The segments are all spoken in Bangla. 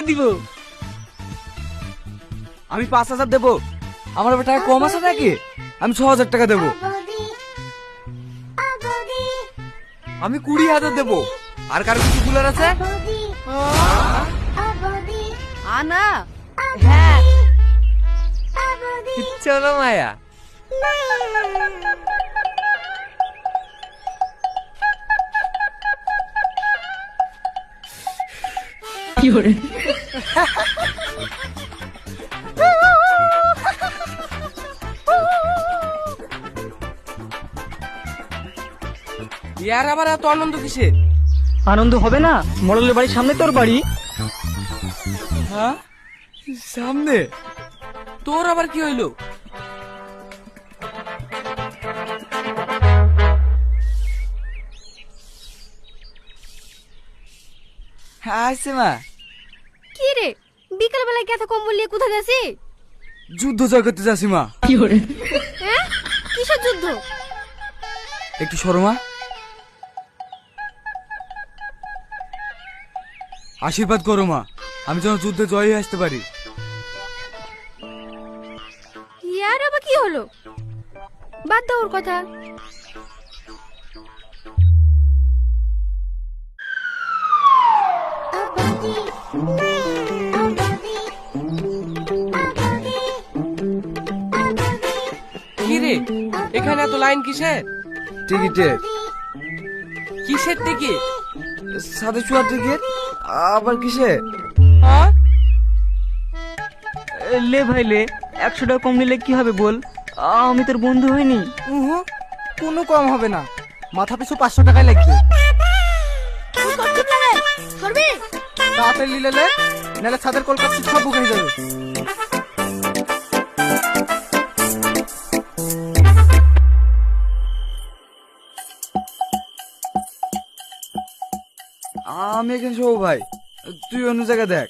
দিব। আমি 5,000 দেবো। আমার আবার টাকা কম আছে নাকি? আমি 6,000 টাকা দেবো। আমি 20,000 দেবো। আর কারো কিছু বলার আছে? আনা হ্যাঁ চলো মায়া। কি করে ইয়ার আবার এত আনন্দ কিসে? আনন্দ হবে না? মডেলের বাড়ির সামনে তোর বাড়ি। হ্যাঁ সামনে? তোর আবার কি হইলো? হ্যাঁ মা। কি রে বিকাল বেলায় এত কম্বল নিয়ে কোথায় যাচ্ছি? যুদ্ধ জয় করতে যাচ্ছি মা। কি করে হ্যাঁ কিসের যুদ্ধ? একটু সরো মা। আশীর্বাদ করো মা, আমি যেন যুদ্ধে জয় হয়ে আসতে পারি। ইয়ার আবার কি হলো? বাদ দাও ওর কথা। কি রে এখানে এত লাইন কিসের? টিকিটের। কিসের টিকিট? সাথে চুয়ার টিকিট। আবার কিসে? হ্যাঁ লে ভাই লে, 100 টাকা কম নিলে কি হবে বল? আমি তোর বন্ধু হইনি। কোনো কম হবে না, মাথা পিছু 500 টাকাই লাগবে। তাড়াতাড়ি নিলে নাহলে ছাদের কলকাতা সব বুক হয়ে যাবে। আমি এখানে শোবো ভাই, তুই অন্য জায়গায় দেখ।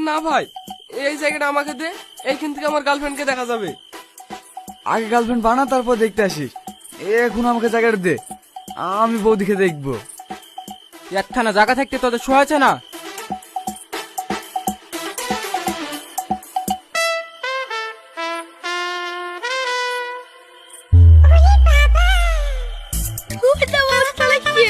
না ভাই, এই জায়গাটা আমাকে দে, এইখান থেকে আমার গার্লফ্রেন্ডকে দেখা যাবে। আগে গার্লফ্রেন্ড বানা, তারপর দেখতে আসিস। এখন আমাকে জায়গাটা দে, আমি বৌদিকে দেখবো। একখানা জায়গা থাকতে তোদের শোয়াছে না? এটা অবস্থা লাগছে।